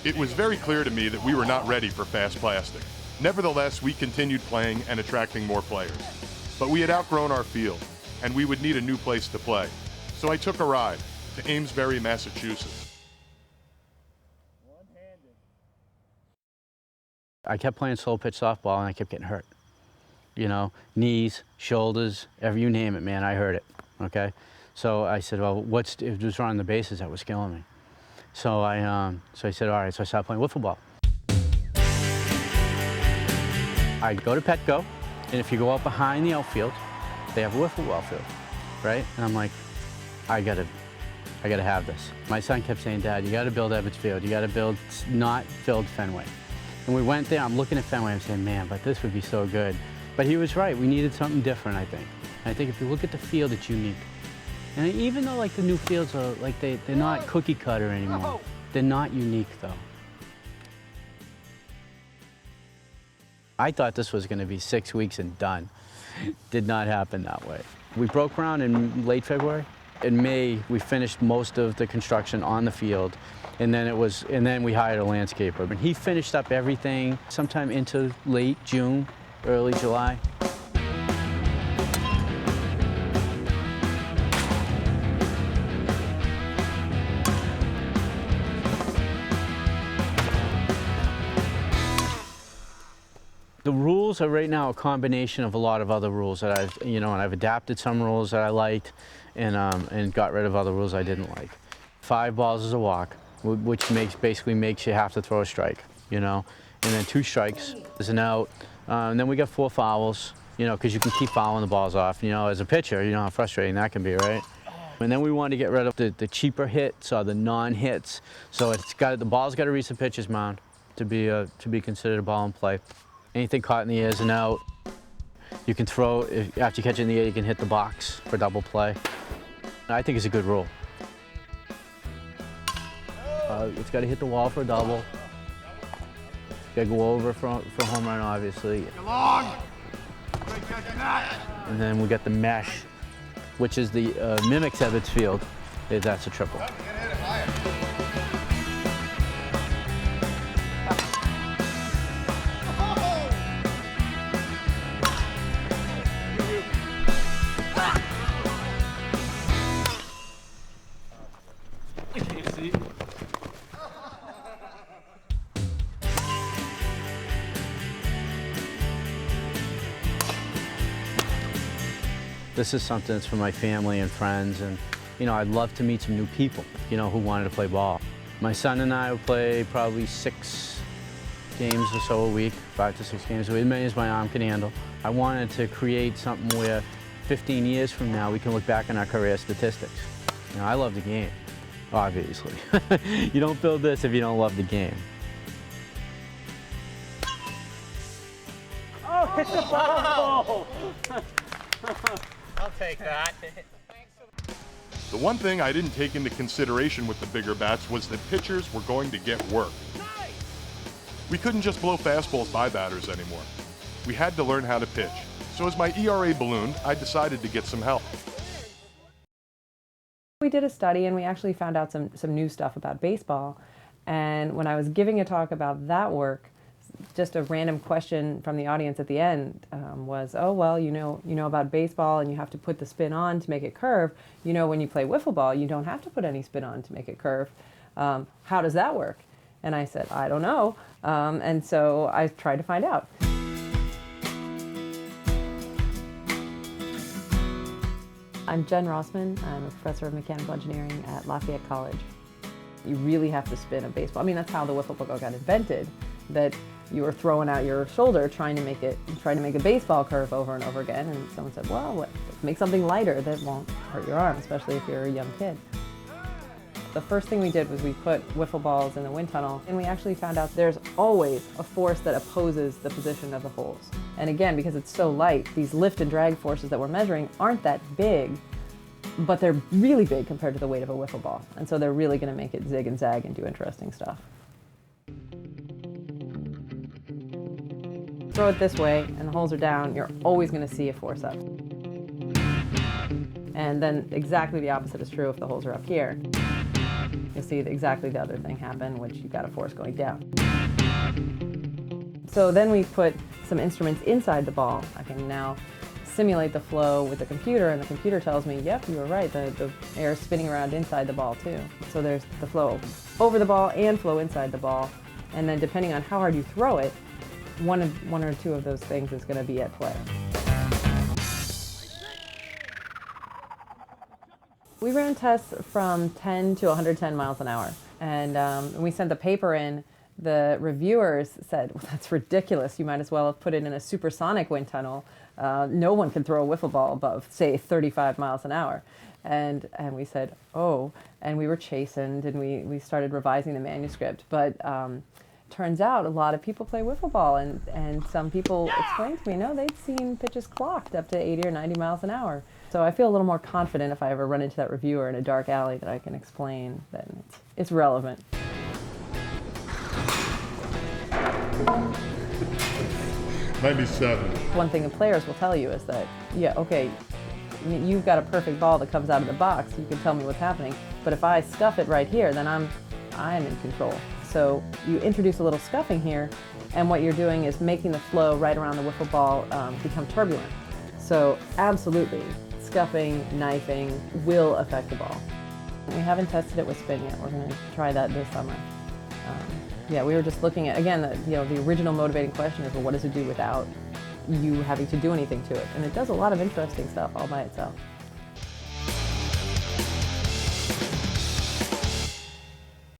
It was very clear to me that we were not ready for fast plastic. Nevertheless, we continued playing and attracting more players. But we had outgrown our field, and we would need a new place to play. So I took a ride to Amesbury, Massachusetts. I kept playing slow pitch softball and I kept getting hurt. You know, knees, shoulders, you name it, man, I heard it, okay? So I said, well, it was running the bases that was killing me. So I said, all right, so I started playing wiffle ball. I go to Petco, and if you go out behind the outfield, they have a wiffle ball field, right? And I'm like, I gotta have this. My son kept saying, Dad, you gotta build Ebbets Field. You gotta build, not build Fenway. And we went there, I'm looking at Fenway, I'm saying, man, but this would be so good. But he was right, we needed something different, I think. And I think if you look at the field, it's unique. And even though like the new fields are, like they're not cookie cutter anymore, they're not unique though. I thought this was gonna be 6 weeks and done. Did not happen that way. We broke ground in late February. In May, we finished most of the construction on the field. And then we hired a landscaper. And he finished up everything sometime into late June, early July. The rules are right now a combination of a lot of other rules that and I've adapted some rules that I liked and got rid of other rules I didn't like. 5 balls is a walk, which basically makes you have to throw a strike, you know, and then 2 strikes is an out. And then we got 4 fouls, you know, because you can keep fouling the balls off. You know, as a pitcher, you know how frustrating that can be, right? And then we wanted to get rid of the cheaper hits or the non-hits. So the ball's got to reach the pitcher's mound to be considered a ball in play. Anything caught in the air is an out. You can throw, after you catch it in the air, you can hit the box for double play. I think it's a good rule. It's got to hit the wall for a double. It's got to go over for home run, obviously. And then we got the mesh, which is the mimics Ebbets Field. That's a triple. This is something that's for my family and friends, and you know, I'd love to meet some new people, you know, who wanted to play ball. My son and I would play probably 6 games or so a week, 5 to 6 games a week, as many as my arm can handle. I wanted to create something where 15 years from now we can look back on our career statistics. You know, I love the game, obviously. You don't build this if you don't love the game. Oh, hit the ball! I'll take that. The one thing I didn't take into consideration with the bigger bats was that pitchers were going to get work. We couldn't just blow fastballs by batters anymore. We had to learn how to pitch. So as my ERA ballooned, I decided to get some help. We did a study and we actually found out some new stuff about baseball. And when I was giving a talk about that work, just a random question from the audience at the end was, oh, well, you know about baseball and you have to put the spin on to make it curve. You know, when you play wiffle ball, you don't have to put any spin on to make it curve. How does that work? And I said, I don't know. And so I tried to find out. I'm Jenn Rossman. I'm a professor of mechanical engineering at Lafayette College. You really have to spin a baseball. I mean, that's how the wiffle ball got invented, that you were throwing out your shoulder trying to make a baseball curve over and over again, and someone said, well, let's make something lighter that won't hurt your arm, especially if you're a young kid. The first thing we did was we put wiffle balls in the wind tunnel, and we actually found out there's always a force that opposes the position of the holes. And again, because it's so light, these lift and drag forces that we're measuring aren't that big, but they're really big compared to the weight of a wiffle ball. And so they're really going to make it zig and zag and do interesting stuff. Throw it this way and the holes are down, you're always going to see a force up. And then exactly the opposite is true if the holes are up here. You'll see exactly the other thing happen, which you've got a force going down. So then we put some instruments inside the ball. I can now simulate the flow with the computer, and the computer tells me, yep, you were right, the air is spinning around inside the ball too. So there's the flow over the ball and flow inside the ball, and then depending on how hard you throw it, one or two of those things is going to be at play. We ran tests from 10 to 110 miles an hour, and when we sent the paper in, the reviewers said, well, that's ridiculous, you might as well have put it in a supersonic wind tunnel. No one can throw a wiffle ball above, say, 35 miles an hour. And we said, oh, and we were chastened, and we started revising the manuscript. But turns out a lot of people play wiffle ball, and some people explained to me, no, they'd seen pitches clocked up to 80 or 90 miles an hour. So I feel a little more confident if I ever run into that reviewer in a dark alley that I can explain that it's relevant. 97. One thing the players will tell you is that, yeah, okay, I mean, you've got a perfect ball that comes out of the box, you can tell me what's happening, but if I scuff it right here, then I'm in control. So you introduce a little scuffing here, and what you're doing is making the flow right around the wiffle ball become turbulent. So absolutely, scuffing, knifing will affect the ball. We haven't tested it with spin yet. We're going to try that this summer. Yeah, we were just looking at, again, the original motivating question is, well, what does it do without you having to do anything to it? And it does a lot of interesting stuff all by itself.